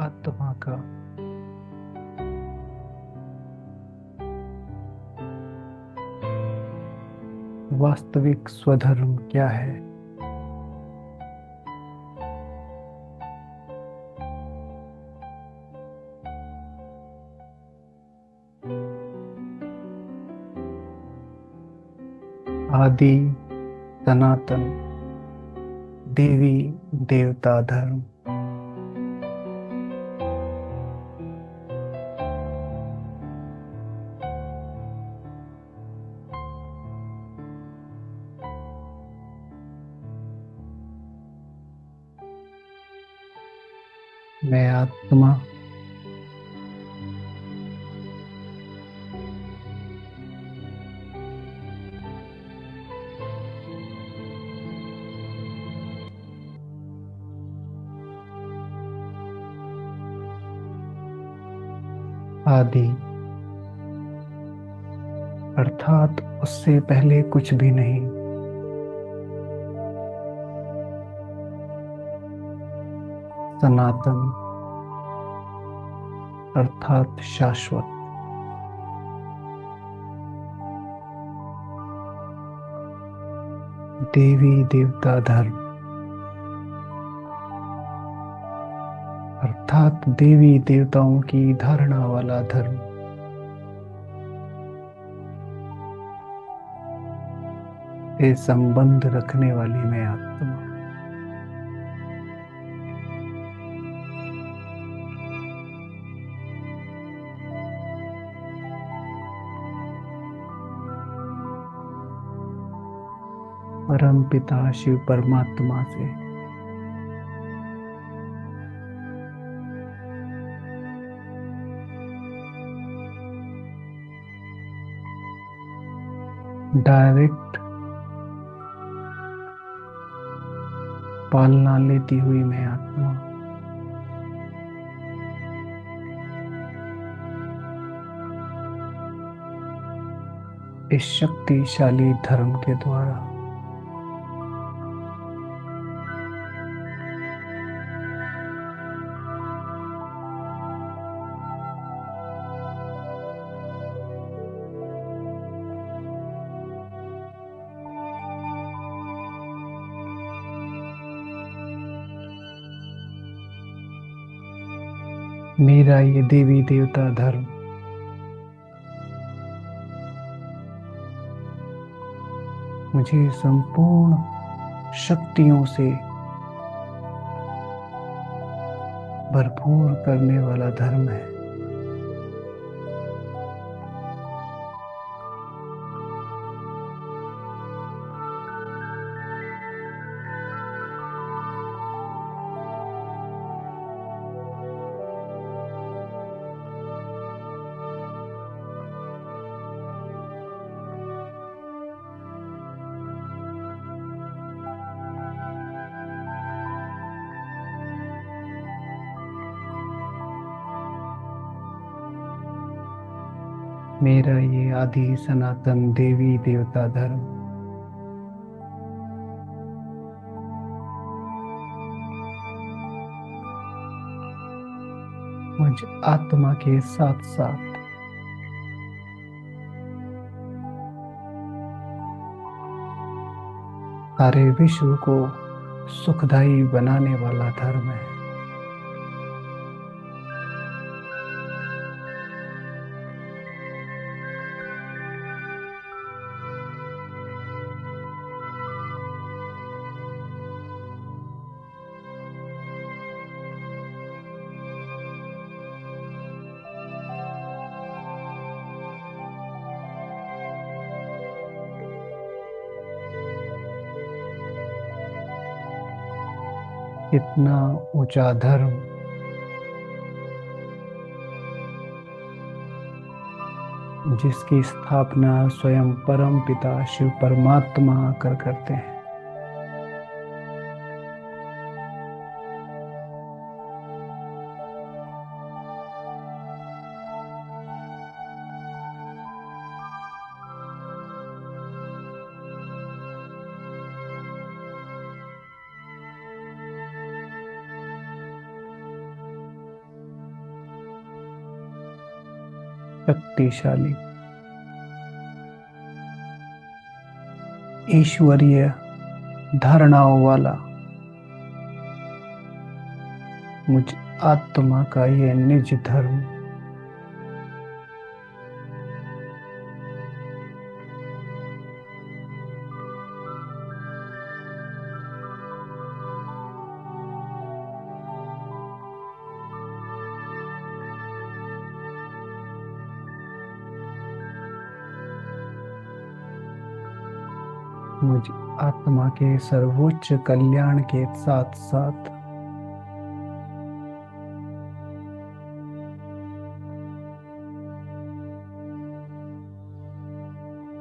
आत्मा का वास्तविक स्वधर्म क्या है। आदि सनातन देवी देवता धर्म। मैं आत्मा आदि अर्थात उससे पहले कुछ भी नहीं। सनातन अर्थात शाश्वत। देवी देवता धर्म अर्थात देवी देवताओं की धारणा वाला धर्म। से संबंध रखने वाली मैं आत्मा। परम पिता शिव परमात्मा से डायरेक्ट पालना लेती हुई मैं आत्मा। इस शक्तिशाली धर्म के द्वारा मेरा ये देवी देवता धर्म मुझे संपूर्ण शक्तियों से भरपूर करने वाला धर्म है। मेरा ये आदि सनातन देवी देवता धर्म मुझ आत्मा के साथ साथ सारे विश्व को सुखदायी बनाने वाला धर्म है। इतना ऊंचा धर्म जिसकी स्थापना स्वयं परम पिता शिव परमात्मा आकर करते हैं। शक्तिशाली, ईश्वरीय धारणाओं वाला मुझ आत्मा का ये निज धर्म मुझ आत्मा के सर्वोच्च कल्याण के साथ साथ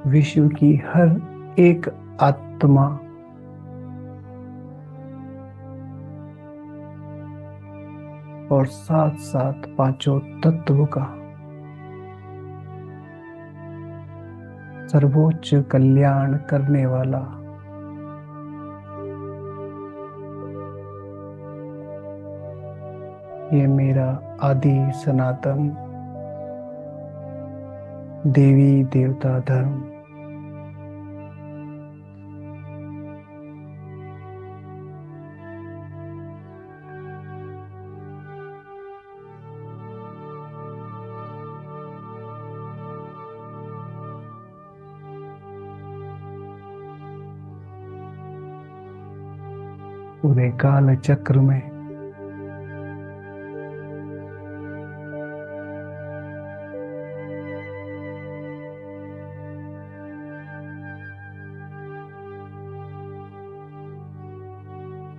विश्व की हर एक आत्मा और साथ साथ पांचों तत्व का सर्वोच्च कल्याण करने वाला ये मेरा आदि सनातन देवी देवता धर्म पूरे काल चक्र में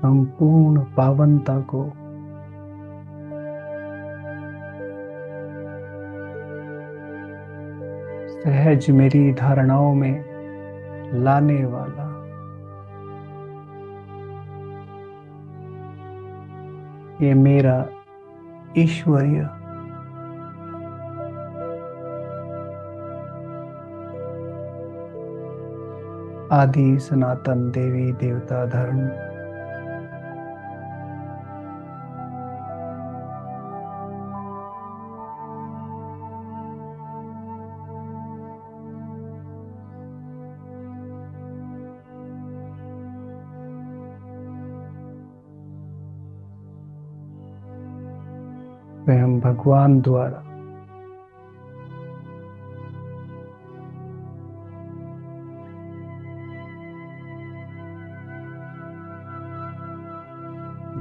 संपूर्ण पावनता को सहज मेरी धारणाओं में लाने वाला ये मेरा ईश्वरीय आदि सनातन देवी देवता धर्म स्वयं भगवान द्वारा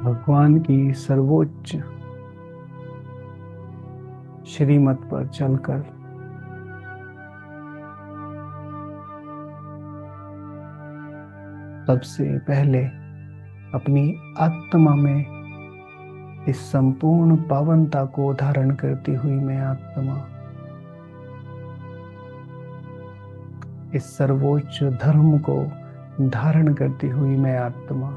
भगवान की सर्वोच्च श्रीमत पर चलकर सबसे पहले अपनी आत्मा में इस संपूर्ण पावनता को धारण करती हुई मैं आत्मा इस सर्वोच्च धर्म को धारण करती हुई मैं आत्मा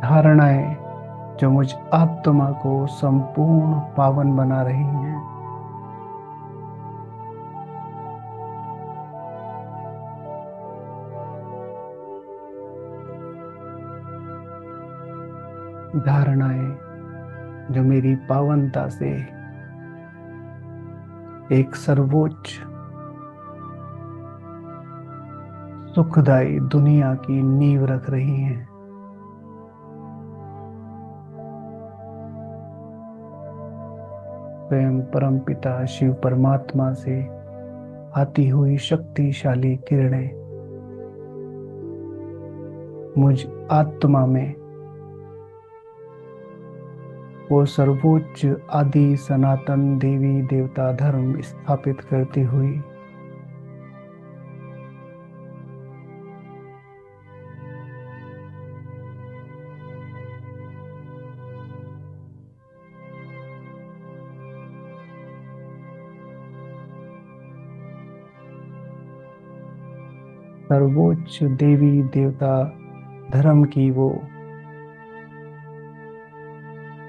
धारणाएं जो मुझ आत्मा को संपूर्ण पावन बना रही हैं धारणाएं जो मेरी पावनता से एक सर्वोच्च सुखदायी दुनिया की नींव रख रही हैं स्वयं परमपिता शिव परमात्मा से आती हुई शक्तिशाली किरणें मुझ आत्मा में वो सर्वोच्च आदि सनातन देवी देवता धर्म स्थापित करती हुई सर्वोच्च देवी देवता धर्म की वो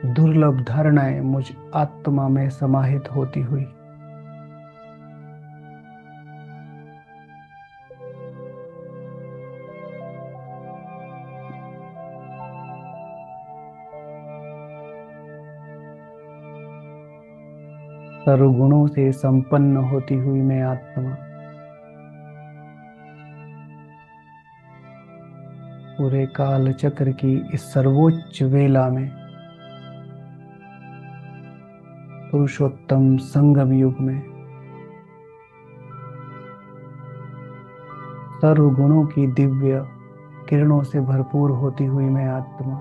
दुर्लभ धारणाएं मुझ आत्मा में समाहित होती हुई सर्वगुणों से संपन्न होती हुई मैं आत्मा पूरे काल चक्र की इस सर्वोच्च वेला में, पुरुषोत्तम संगम युग में, सर्वगुणों की दिव्य किरणों से भरपूर होती हुई मैं आत्मा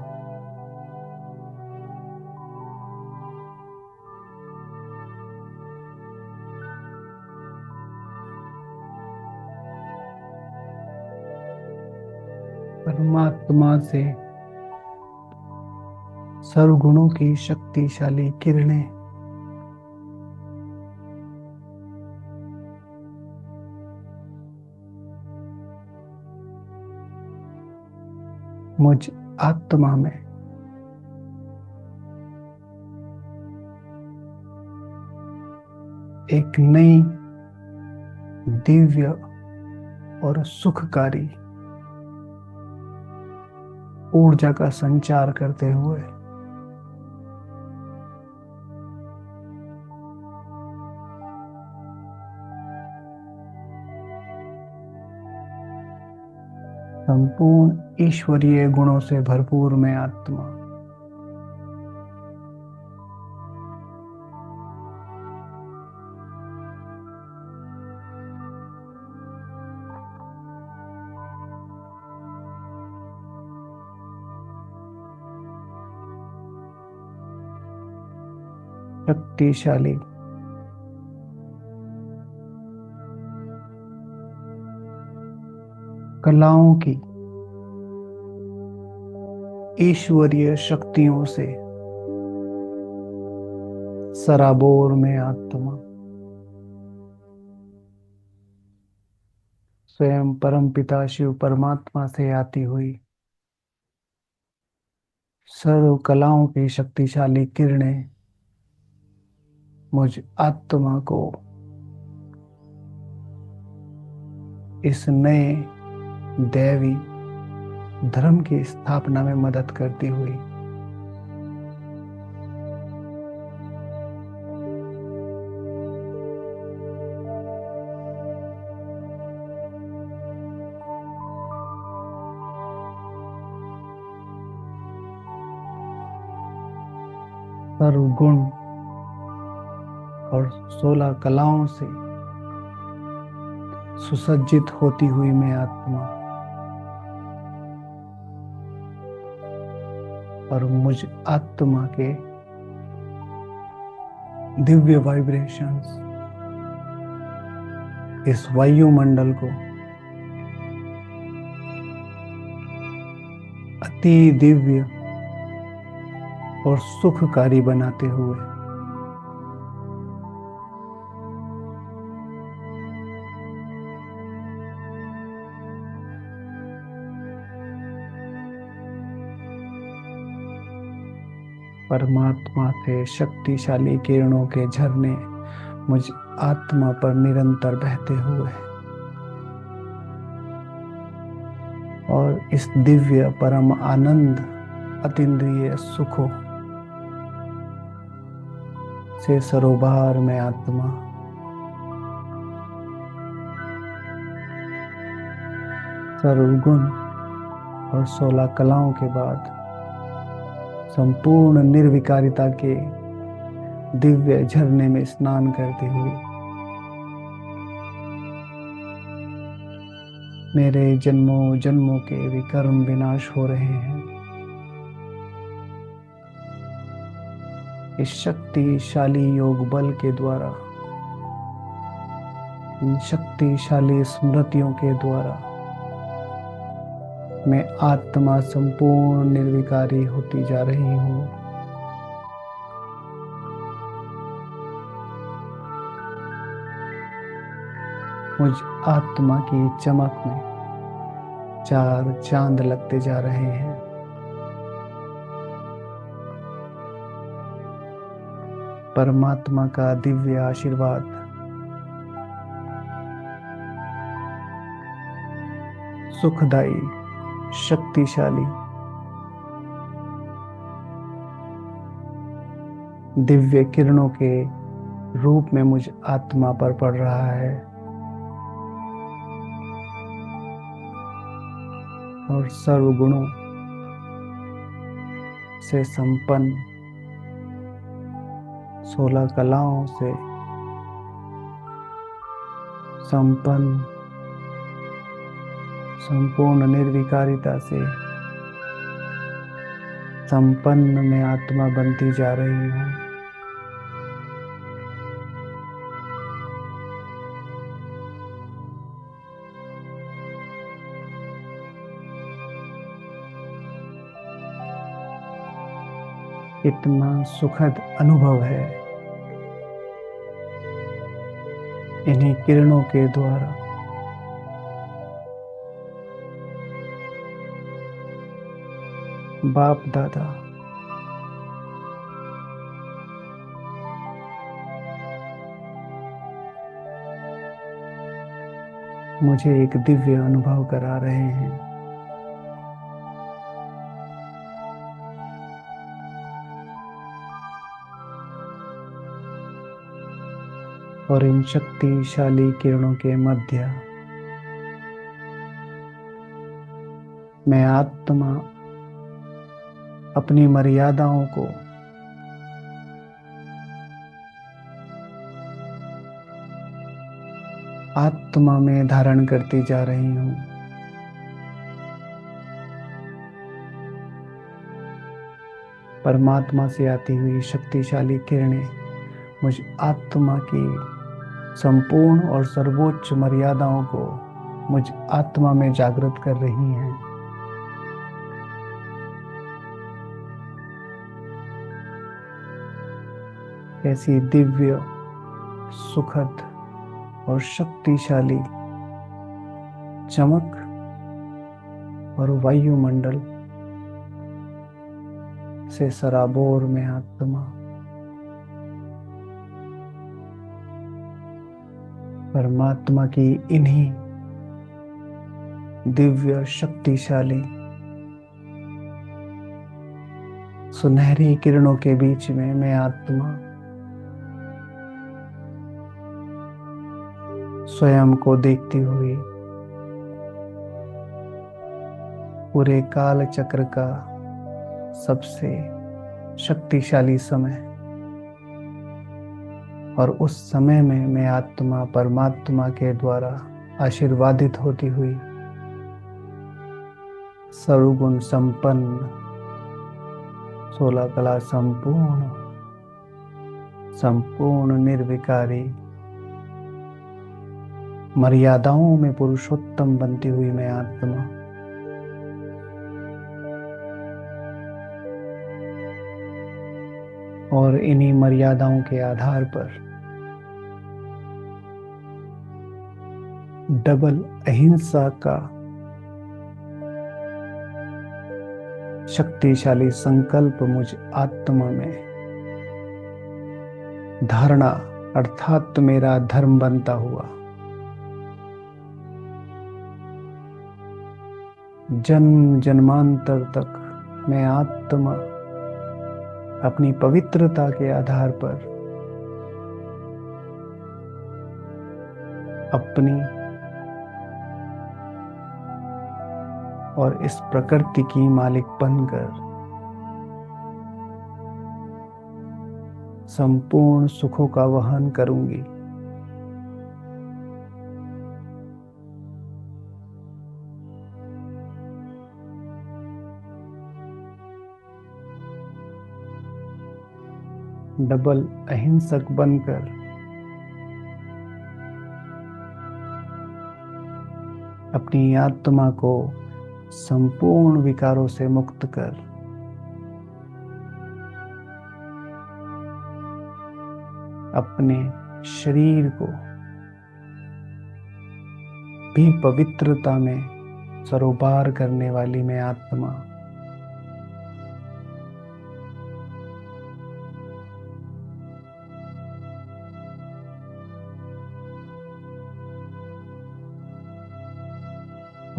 परमात्मा से सर्वगुणों की शक्तिशाली किरणें मुझ आत्मा में एक नई दिव्य और सुखकारी ऊर्जा का संचार करते हुए संपूर्ण ईश्वरीय गुणों से भरपूर मैं आत्मा शक्तिशाली कलाओं की ईश्वरीय शक्तियों से सराबोर में आत्मा स्वयं परमपिता शिव परमात्मा से आती हुई सर्व कलाओं की शक्तिशाली किरणें मुझ आत्मा को इस नए दैवी धर्म की स्थापना में मदद करती हुई सर्वगुण और 16 कलाओं से सुसज्जित होती हुई मैं आत्मा और मुझ आत्मा के दिव्य वाइब्रेशंस इस वायुमंडल को अति दिव्य और सुखकारी बनाते हुए परमात्मा से शक्तिशाली किरणों के झरने मुझ आत्मा पर निरंतर बहते हुए और इस दिव्य परम आनंद अतीन्द्रिय सुखों से सरोबार में आत्मा सर्वगुण और 16 कलाओं के बाद संपूर्ण निर्विकारिता के दिव्य झरने में स्नान करती हुई मेरे जन्मों जन्मों के विकर्म विनाश हो रहे हैं। इस शक्तिशाली योग बल के द्वारा, इन शक्तिशाली स्मृतियों के द्वारा मैं आत्मा संपूर्ण निर्विकारी होती जा रही हूँ। मुझ आत्मा की चमक में 4 चांद लगते जा रहे हैं। परमात्मा का दिव्य आशीर्वाद सुखदाई, शक्तिशाली, दिव्य किरणों के रूप में मुझ आत्मा पर पड़ रहा है और सर्व गुणों से संपन्न, 16 कलाओं से संपन्न, संपूर्ण निर्विकारिता से संपन्न मैं आत्मा बनती जा रही हूँ। इतना सुखद अनुभव है इन्हीं किरणों के द्वारा। बाप दादा मुझे एक दिव्य अनुभव करा रहे हैं। और इन शक्तिशाली किरणों के मध्य मैं आत्मा अपनी मर्यादाओं को आत्मा में धारण करती जा रही हूँ। परमात्मा से आती हुई शक्तिशाली किरणें मुझ आत्मा की संपूर्ण और सर्वोच्च मर्यादाओं को मुझ आत्मा में जागृत कर रही हैं। ऐसी दिव्य, सुखद और शक्तिशाली चमक और वायुमंडल से सराबोर में आत्मा परमात्मा की इन्हीं दिव्य शक्तिशाली सुनहरी किरणों के बीच में मैं आत्मा स्वयं को देखती हुई पूरे काल चक्र का सबसे शक्तिशाली समय और उस समय में मैं आत्मा परमात्मा के द्वारा आशीर्वादित होती हुई सर्वगुण संपन्न, 16 कला संपूर्ण, संपूर्ण निर्विकारी, मर्यादाओं में पुरुषोत्तम बनती हुई मैं आत्मा और इन्हीं मर्यादाओं के आधार पर डबल अहिंसा का शक्तिशाली संकल्प मुझ आत्मा में धारणा अर्थात मेरा धर्म बनता हुआ जन्म जन्मांतर तक मैं आत्मा अपनी पवित्रता के आधार पर अपनी और इस प्रकृति की मालिक बनकर संपूर्ण सुखों का वहन करूंगी। डबल अहिंसक बनकर अपनी आत्मा को संपूर्ण विकारों से मुक्त कर अपने शरीर को भी पवित्रता में सरोबार करने वाली मैं आत्मा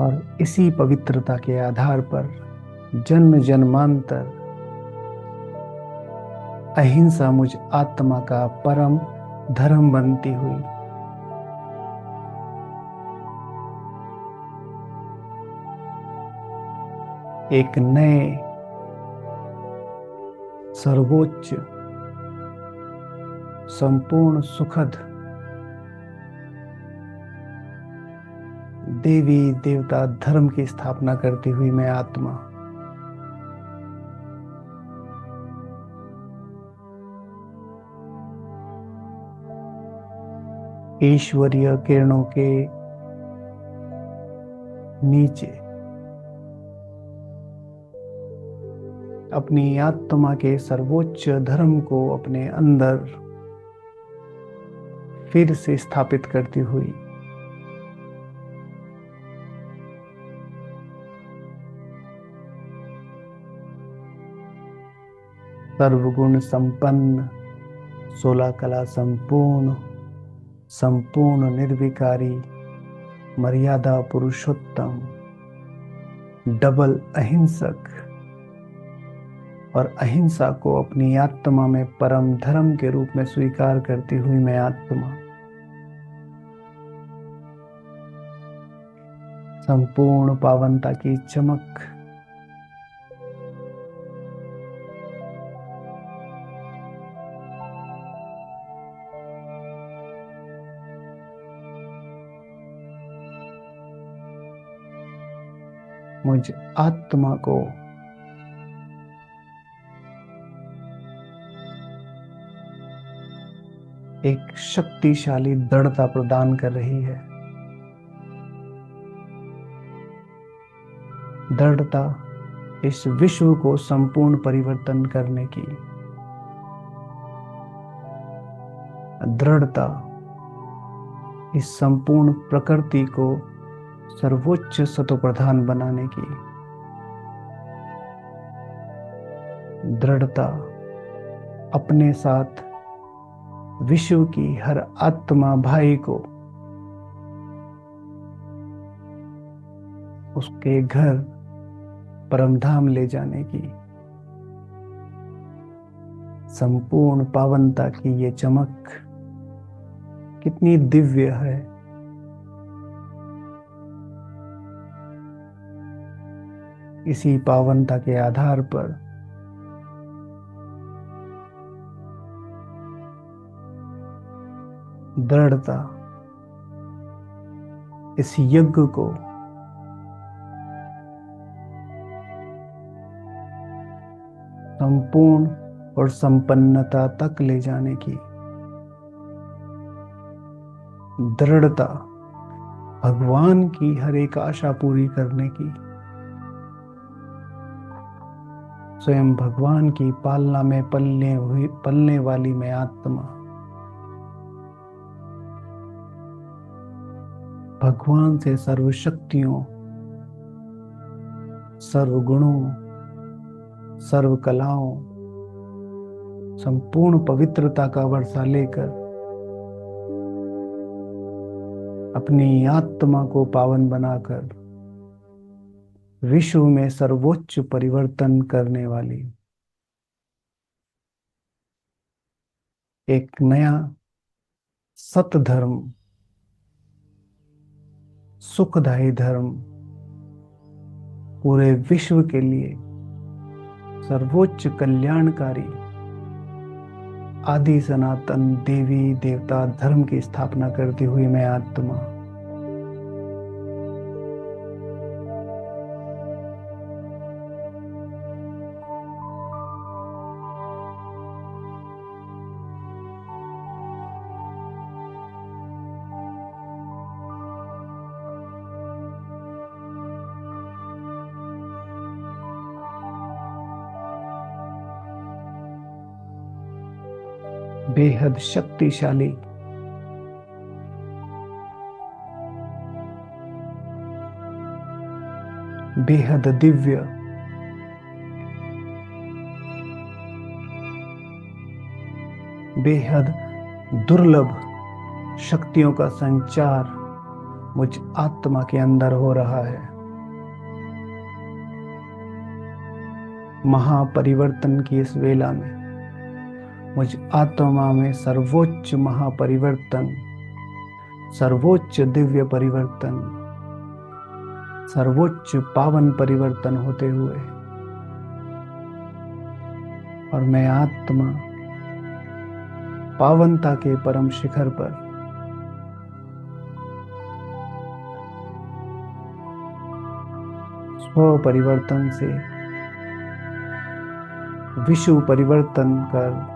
और इसी पवित्रता के आधार पर जन्म जन्मांतर अहिंसा मुझ आत्मा का परम धर्म बनती हुई एक नए सर्वोच्च संपूर्ण सुखद देवी देवता धर्म की स्थापना करती हुई मैं आत्मा ईश्वरीय किरणों के नीचे अपनी आत्मा के सर्वोच्च धर्म को अपने अंदर फिर से स्थापित करती हुई सर्वगुण संपन्न 16 कला संपूर्ण संपूर्ण निर्विकारी मर्यादा पुरुषोत्तम डबल अहिंसक और अहिंसा को अपनी आत्मा में परम धर्म के रूप में स्वीकार करती हुई मैं आत्मा संपूर्ण पावनता की चमक मुझ आत्मा को एक शक्तिशाली दृढ़ता प्रदान कर रही है। दृढ़ता इस विश्व को संपूर्ण परिवर्तन करने की, दृढ़ता इस संपूर्ण प्रकृति को सर्वोच्च सतोप्रधान बनाने की, दृढ़ता अपने साथ विश्व की हर आत्मा भाई को उसके घर परमधाम ले जाने की, संपूर्ण पावनता की ये चमक कितनी दिव्य है। इसी पावनता के आधार पर दृढ़ता इस यज्ञ को संपूर्ण और संपन्नता तक ले जाने की, दृढ़ता भगवान की हर एक आशा पूरी करने की, स्वयं भगवान की पालना में पलने वाली मैं आत्मा भगवान से सर्वशक्तियों, सर्वगुणों, सर्व कलाओं, संपूर्ण पवित्रता का वर्षा लेकर अपनी आत्मा को पावन बनाकर विश्व में सर्वोच्च परिवर्तन करने वाली एक नया सत धर्म, सुखदायी धर्म पूरे विश्व के लिए सर्वोच्च कल्याणकारी आदि सनातन देवी देवता धर्म की स्थापना करती हुई मैं आत्मा बेहद शक्तिशाली बेहद दिव्य बेहद दुर्लभ शक्तियों का संचार मुझ आत्मा के अंदर हो रहा है। महापरिवर्तन की इस वेला में मुझ आत्मा में सर्वोच्च महापरिवर्तन, सर्वोच्च दिव्य परिवर्तन, सर्वोच्च पावन परिवर्तन होते हुए, और मैं आत्मा पावनता के परम शिखर पर स्व परिवर्तन से विश्व परिवर्तन कर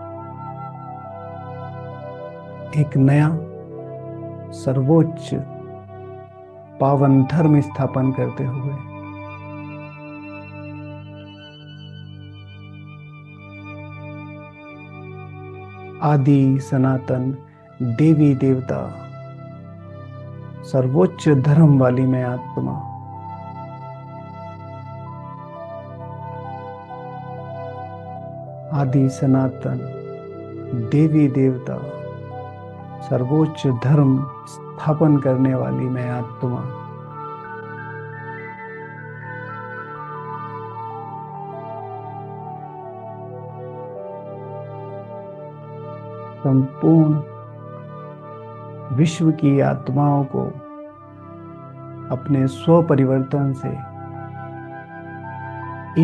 एक नया सर्वोच्च पावन धर्म स्थापन करते हुए आदि सनातन देवी देवता सर्वोच्च धर्म वाली मैं आत्मा आदि सनातन देवी देवता सर्वोच्च धर्म स्थापन करने वाली मैं आत्मा संपूर्ण विश्व की आत्माओं को अपने स्व परिवर्तन से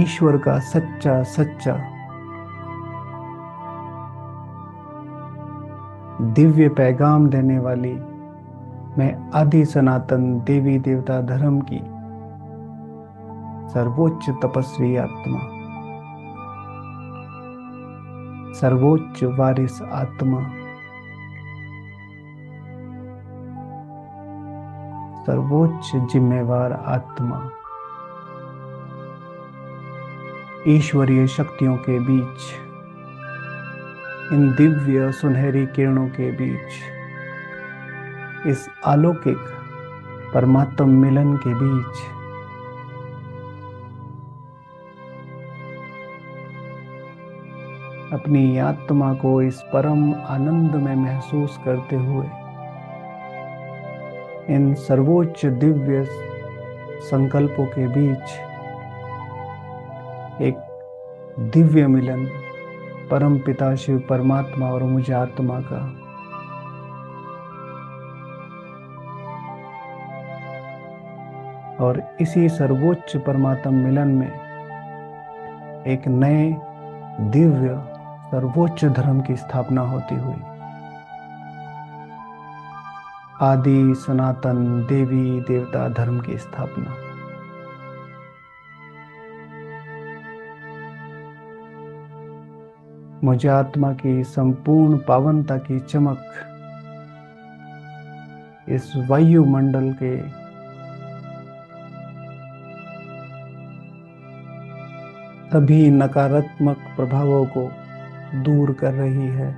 ईश्वर का सच्चा सच्चा दिव्य पैगाम देने वाली मैं आदि सनातन देवी देवता धर्म की सर्वोच्च तपस्वी आत्मा, सर्वोच्च वारिस आत्मा, सर्वोच्च जिम्मेवार आत्मा ईश्वरीय शक्तियों के बीच, इन दिव्य सुनहरी किरणों के बीच, इस अलौकिक परमात्म मिलन के बीच अपनी आत्मा को इस परम आनंद में महसूस करते हुए इन सर्वोच्च दिव्य संकल्पों के बीच एक दिव्य मिलन परम पिता शिव परमात्मा और मुझ आत्मा का और इसी सर्वोच्च परमात्म मिलन में एक नए दिव्य सर्वोच्च धर्म की स्थापना होती हुई आदि सनातन देवी देवता धर्म की स्थापना। मुझे आत्मा की संपूर्ण पावनता की चमक इस वायुमंडल के सभी नकारात्मक प्रभावों को दूर कर रही है।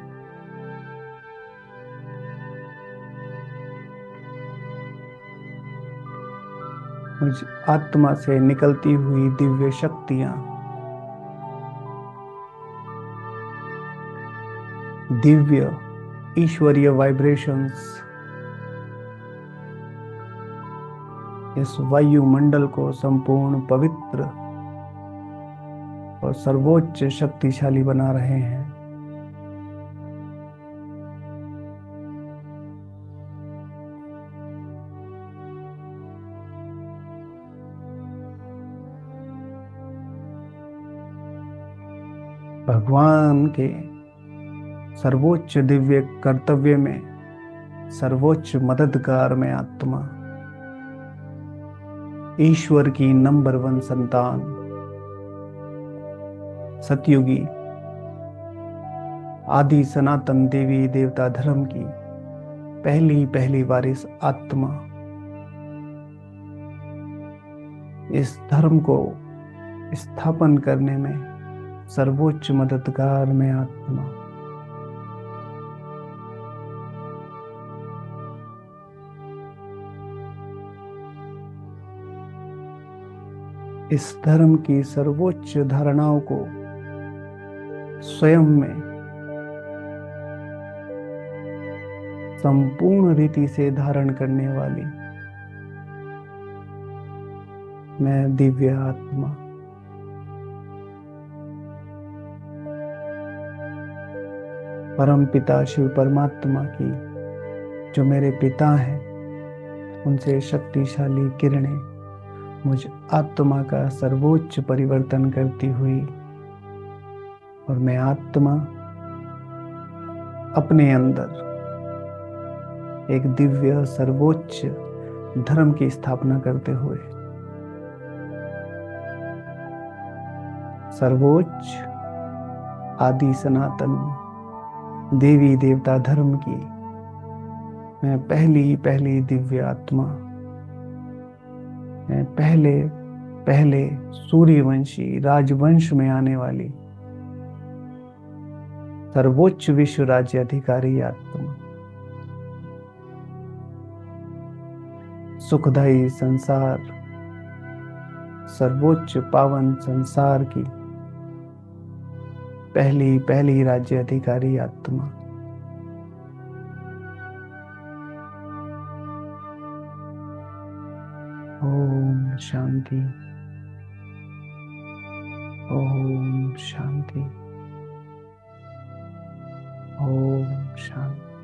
मुझ आत्मा से निकलती हुई दिव्य शक्तियां दिव्य ईश्वरीय वाइब्रेशंस इस वायुमंडल को संपूर्ण पवित्र और सर्वोच्च शक्तिशाली बना रहे हैं। भगवान के सर्वोच्च दिव्य कर्तव्य में सर्वोच्च मददगार में आत्मा ईश्वर की नंबर 1 संतान सतयुगी आदि सनातन देवी देवता धर्म की पहली वारिस आत्मा इस धर्म को स्थापन करने में सर्वोच्च मददगार में आत्मा इस धर्म की सर्वोच्च धारणाओं को स्वयं में संपूर्ण रीति से धारण करने वाली मैं दिव्य आत्मा . परम पिता शिव परमात्मा की, जो मेरे पिता हैं, उनसे शक्तिशाली किरणें मुझ आत्मा का सर्वोच्च परिवर्तन करती हुई, और मैं आत्मा अपने अंदर एक दिव्य सर्वोच्च धर्म की स्थापना करते हुए सर्वोच्च आदि सनातन देवी देवता धर्म की मैं पहली दिव्य आत्मा, मैं पहले सूर्यवंशी राजवंश में आने वाली सर्वोच्च विश्व राज्य अधिकारी आत्मा, सुखदायी संसार, सर्वोच्च पावन संसार की पहली राज्य अधिकारी आत्मा। ओम शांति, ओम शांति, ओम शांति।